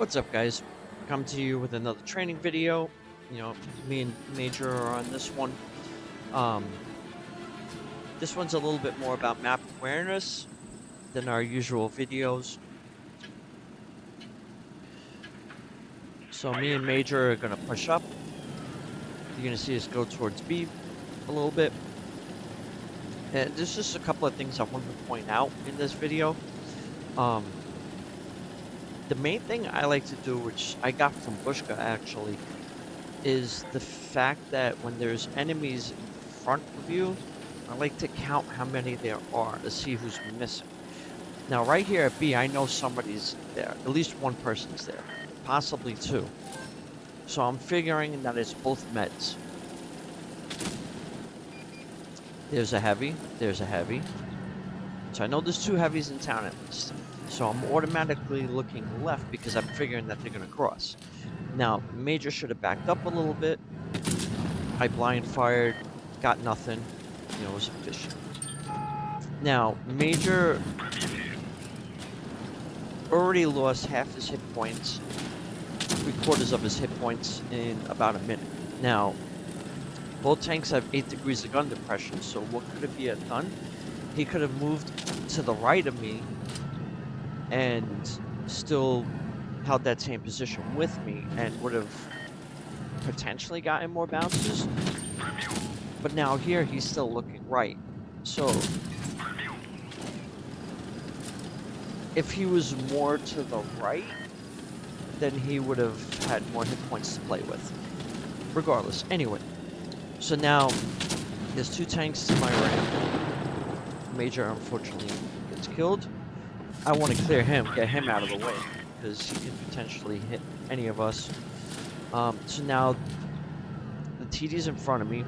What's up, guys? Come to you with another training video. Me and Major are on this one. Um, this one's a little bit more about map awareness than our usual videos. So me and Major are gonna push up. You're gonna see us go towards B a little bit. And there's just a couple of things I wanted to point out in this video. Um, the main thing I like to do, which I got from Bushka actually, is the fact that when there's enemies in front of you, I like to count how many there are to see who's missing. Now, right here at B, I know somebody's there. At least one person's there, possibly two. So I'm figuring that it's both meds. There's a heavy, there's a heavy. So I know there's two heavies in town at least. So I'm automatically looking left because I'm figuring that they're going to cross. Now, Major should have backed up a little bit. I blind fired, got nothing. It was efficient. Now, Major already lost half his hit points, 3/4 of his hit points in about a minute. Now, both tanks have 8 degrees of gun depression, so what could it be have done? He could have moved to the right of me and still held that same position with me and would have potentially gotten more bounces. But now here, he's still looking right. So if he was more to the right, then he would have had more hit points to play with. Regardless, anyway. So now, there's two tanks to my right. Major, unfortunately, gets killed. I want to clear him, get him out of the way, because he could potentially hit any of us. So now, the TD's in front of me.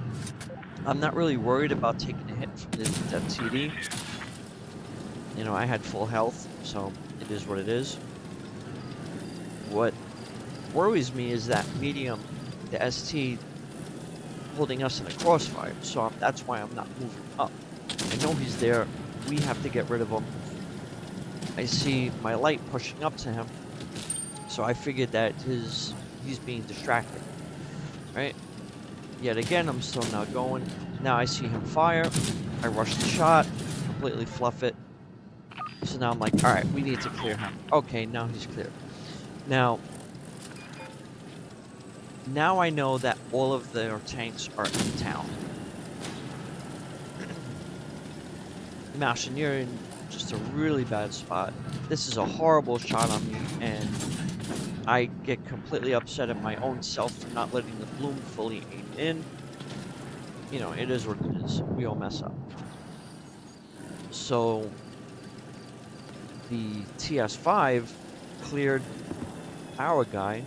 I'm not really worried about taking a hit from that TD. I had full health, so it is what it is. What worries me is that medium, the ST, holding us in the crossfire, so that's why I'm not moving up. I know he's there. We have to get rid of him. I see my light pushing up to him, so I figured that he's being distracted, right? Yet again, I'm still not going. Now I see him fire. I rush the shot, completely fluff it. So now I'm like, all right, we need to clear him. Okay, now he's clear. Now I know that all of their tanks are in town. Mashing, you're in just a really bad spot. This is a horrible shot on me, and I get completely upset at my own self for not letting the bloom fully aim in. It is what it is. We all mess up. So the TS5 cleared our guy,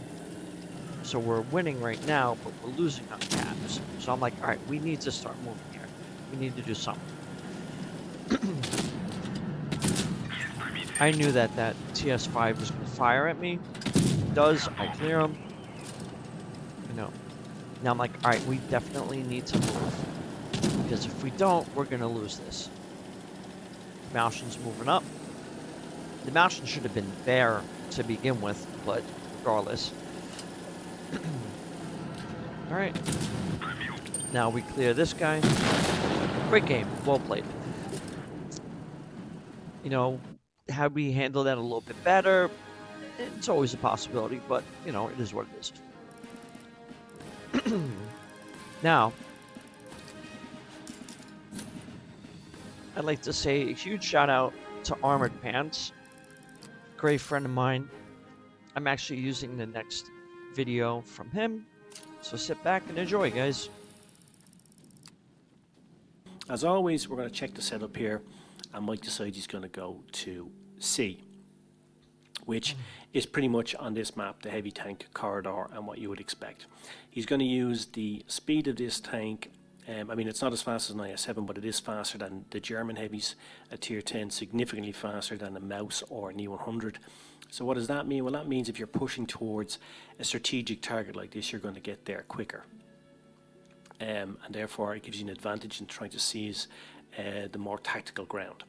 so we're winning right now, but we're losing on caps. So I'm like, all right, we need to start moving here. We need to do something. I knew that TS5 was going to fire at me. It does. I clear him. Now I'm like, all right, we definitely need to move. Because if we don't, we're going to lose this. Malshin's moving up. The Malshin should have been there to begin with, but regardless. All right. Now we clear this guy. Great game. Well played. Had we handled that a little bit better, it's always a possibility, but, it is what it is. Now, I'd like to say a huge shout out to Armoured Pantz, great friend of mine. I'm actually using the next video from him, so sit back and enjoy, guys. As always, we're going to check the setup here, and Mike decides he's going to go to C, which is pretty much on this map the heavy tank corridor and what you would expect. He's going to use the speed of this tank. It's not as fast as an IS-7, but it is faster than the German heavies at tier 10, significantly faster than a Maus or an E100. So what does that mean? Well, that means if you're pushing towards a strategic target like this, you're going to get there quicker. And therefore it gives you an advantage in trying to seize the more tactical ground.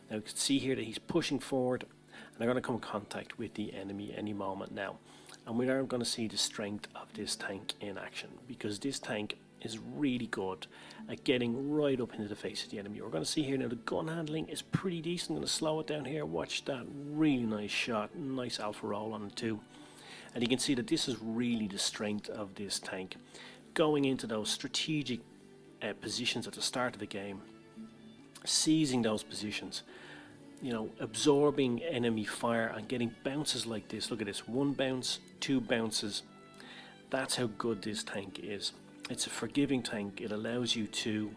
Now you can see here that he's pushing forward, and they're going to come in contact with the enemy any moment now. And we are going to see the strength of this tank in action, because this tank is really good at getting right up into the face of the enemy. We're going to see here now the gun handling is pretty decent. I'm going to slow it down here. Watch that really nice shot, nice alpha roll on it too. And you can see that this is really the strength of this tank. Going into those strategic positions at the start of the game, seizing those positions, you know, absorbing enemy fire and getting bounces like this. Look at this, 1 bounce, 2 bounces. That's how good this tank is. It's a forgiving tank. It allows you to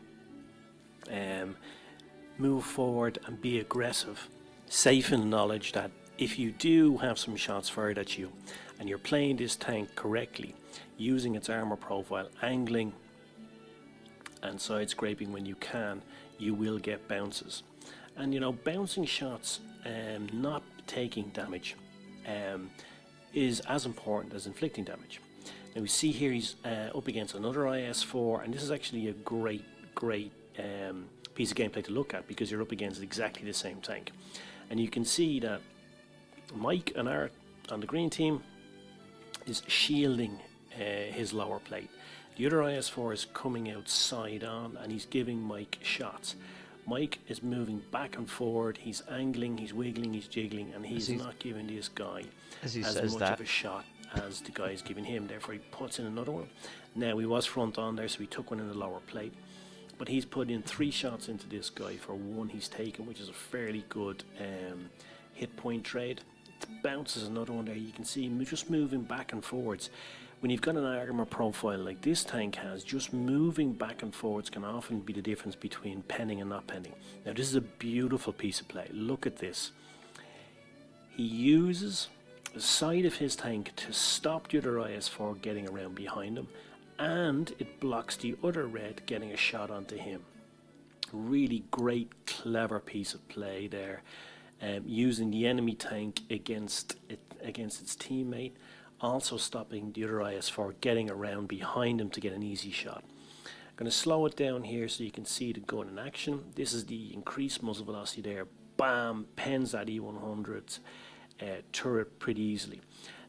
move forward and be aggressive, safe in the knowledge that if you do have some shots fired at you and you're playing this tank correctly, using its armor profile, angling and side scraping when you can, you will get bounces. And you know, bouncing shots, not taking damage, is as important as inflicting damage. Now we see here he's up against another IS-4, and this is actually a great piece of gameplay to look at, because you're up against exactly the same tank. And you can see that Mike and Art on the green team is shielding his lower plate. The other IS-4 is coming out side on, and he's giving Mike shots. Mike is moving back and forward, he's angling, he's wiggling, he's jiggling, and he's not giving this guy as much of a shot as the guy is giving him. Therefore he puts in another one. Now he was front on there, so he took one in the lower plate, but he's put in 3 shots into this guy for 1 he's taken, which is a fairly good hit point trade. Bounces another one there. You can see him just moving back and forwards. When you've got an armor profile like this tank has, just moving back and forwards can often be the difference between penning and not penning. Now this is a beautiful piece of play. Look at this. He uses the side of his tank to stop the other IS-4 getting around behind him, and it blocks the other red getting a shot onto him. Really great, clever piece of play there, using the enemy tank against its teammate, also stopping the other IS-4 getting around behind him to get an easy shot. I'm going to slow it down here so you can see the gun in action. This is the increased muzzle velocity there. Bam! Pens that E100 turret pretty easily.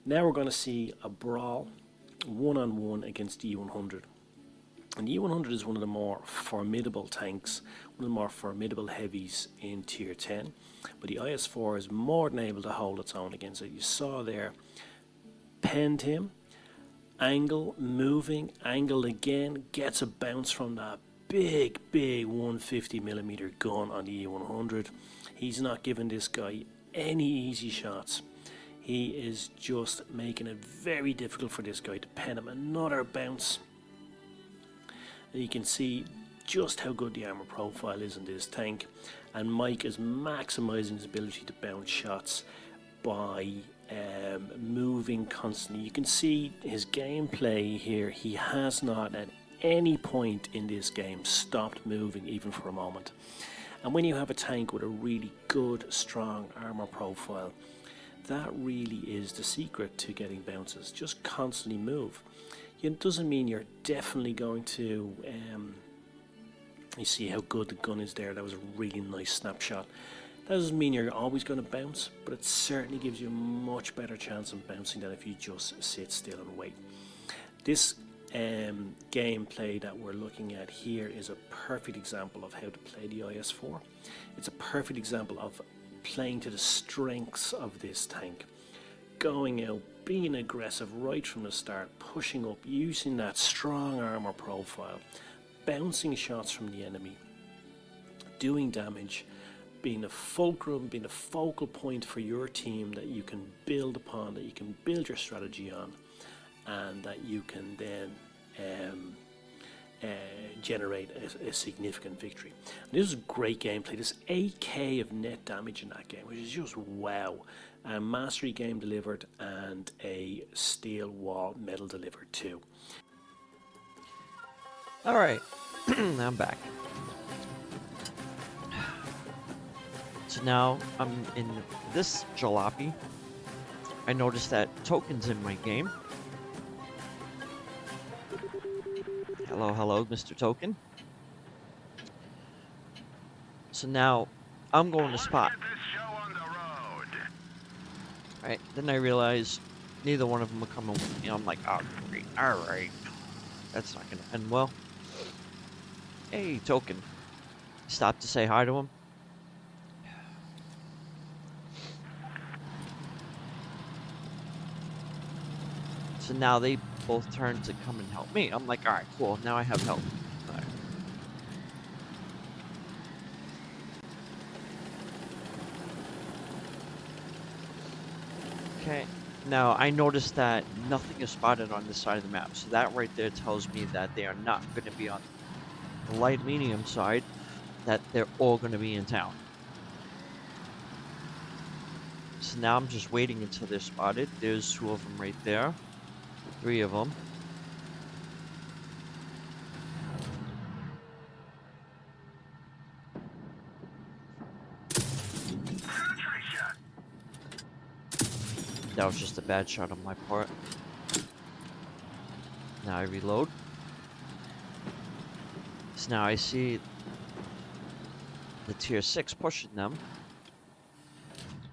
Now we're going to see a brawl one-on-one against the E100. And the E100 is one of the more formidable tanks, one of the more formidable heavies in Tier 10. But the IS-4 is more than able to hold its own against it. You saw there, penned him, angle, moving, angled again, gets a bounce from that big 150mm gun on the E100. He's not giving this guy any easy shots. He is just making it very difficult for this guy to pen him. Another bounce. And you can see just how good the armor profile is in this tank, and Mike is maximizing his ability to bounce shots by moving constantly. You can see his gameplay here. He has not at any point in this game stopped moving even for a moment. And when you have a tank with a really good, strong armor profile, that really is the secret to getting bounces. Just constantly move. It doesn't mean you're definitely going to... you see how good the gun is there. That was a really nice snapshot. That doesn't mean you're always going to bounce, but it certainly gives you a much better chance of bouncing than if you just sit still and wait. This gameplay that we're looking at here is a perfect example of how to play the IS-4. It's a perfect example of playing to the strengths of this tank. Going out, being aggressive right from the start, pushing up, using that strong armor profile, bouncing shots from the enemy, doing damage, being a fulcrum, being a focal point for your team that you can build upon, that you can build your strategy on, and that you can then generate a significant victory. And this is great gameplay. There's 8k of net damage in that game, which is just wow. A mastery game delivered and a steel wall medal delivered too. Alright, I'm back. So now I'm in this jalopy. I noticed that tokens in my game. Hello, Mr. Token. So now I'm going to spot. Right, then I realized neither one of them were coming with me. I'm like, oh, great. All right. That's not going to end well. Hey, Token. Stop to say hi to him. So now they both turn to come and help me. I'm like, all right, cool. Now I have help. All right. Okay. Now, I noticed that nothing is spotted on this side of the map. So that right there tells me that they are not going to be on the light medium side, that they're all going to be in town. So now I'm just waiting until they're spotted. There's 2 of them right there. 3 of them. That was just a bad shot on my part. Now I reload. So now I see the tier 6 pushing them.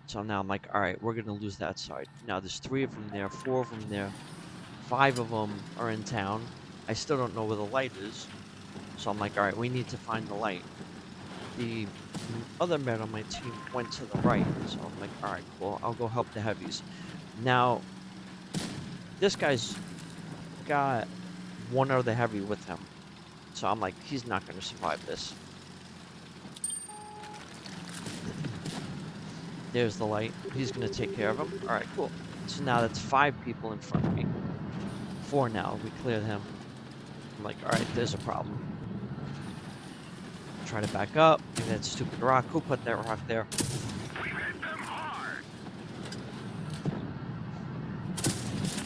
So now I'm like, alright, we're gonna lose that side. Now there's 3 of them there, 4 of them there, 5 of them are in town. I still don't know where the light is. So I'm like, alright, we need to find the light. The other men on my team went to the right. So I'm like, alright, cool, I'll go help the heavies. Now, this guy's got 1 other heavy with him. So I'm like, he's not gonna survive this. There's the light. He's gonna take care of him. Alright, cool. So now that's 5 people in front of me. 4 now. We cleared him. I'm like, alright, there's a problem. Try to back up. Maybe that stupid rock. Who put that rock there? We hit them hard.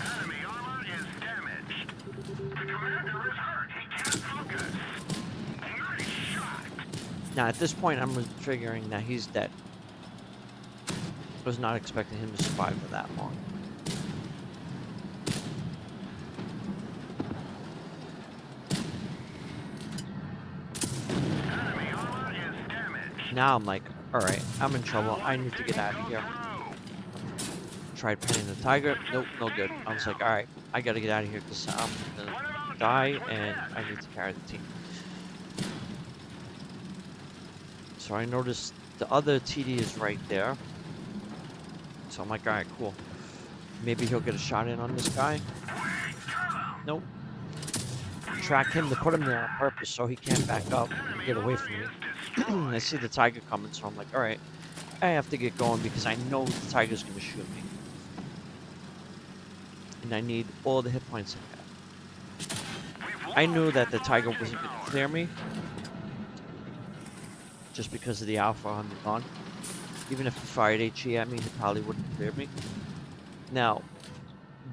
Enemy armor is damaged. The commander is hurt. He can't focus. Nice shot. Now at this point, I'm figuring that he's dead. Was not expecting him to survive for that long. Enemy armor is damaged. Now I'm like, alright, I'm in trouble. I need to get out of here. Tried pinning the tiger. Nope, no good. I was like, alright, I gotta get out of here because I'm gonna die and I need to carry the team. So I noticed the other TD is right there. So I'm like, alright, cool. Maybe he'll get a shot in on this guy. Nope. Track him to put him there on purpose so he can't back up and get away from me. I see the tiger coming, so I'm like, alright. I have to get going because I know the tiger's going to shoot me. And I need all the hit points I have. I knew that the tiger wasn't going to clear me. Just because of the alpha on the gun. Even if he fired HE at me, he probably wouldn't clear me. Now,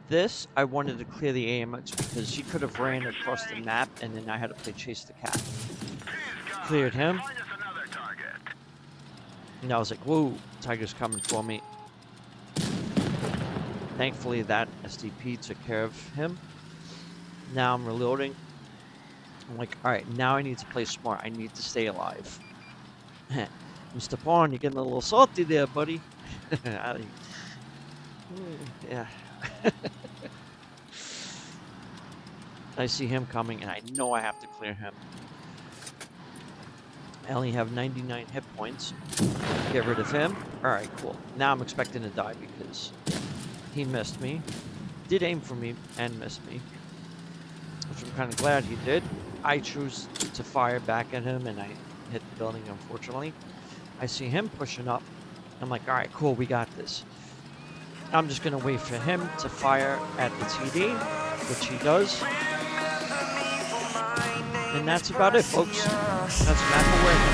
this, I wanted to clear the AMX because he could have ran across the map and then I had to play Chase the Cat. Cleared him. And I was like, whoa, tiger's coming for me. Thankfully, that SDP took care of him. Now I'm reloading. I'm like, alright, now I need to play smart. I need to stay alive. Mr. Pawn, you're getting a little salty there, buddy. Yeah. I see him coming, and I know I have to clear him. I only have 99 hit points. Get rid of him. Alright, cool. Now I'm expecting to die because he missed me. Did aim for me and missed me. Which I'm kind of glad he did. I choose to fire back at him, and I hit the building, unfortunately. I see him pushing up. I'm like, alright, cool, we got this. I'm just going to wait for him to fire at the TD, which he does. And that's about it, folks. That's Map Aware.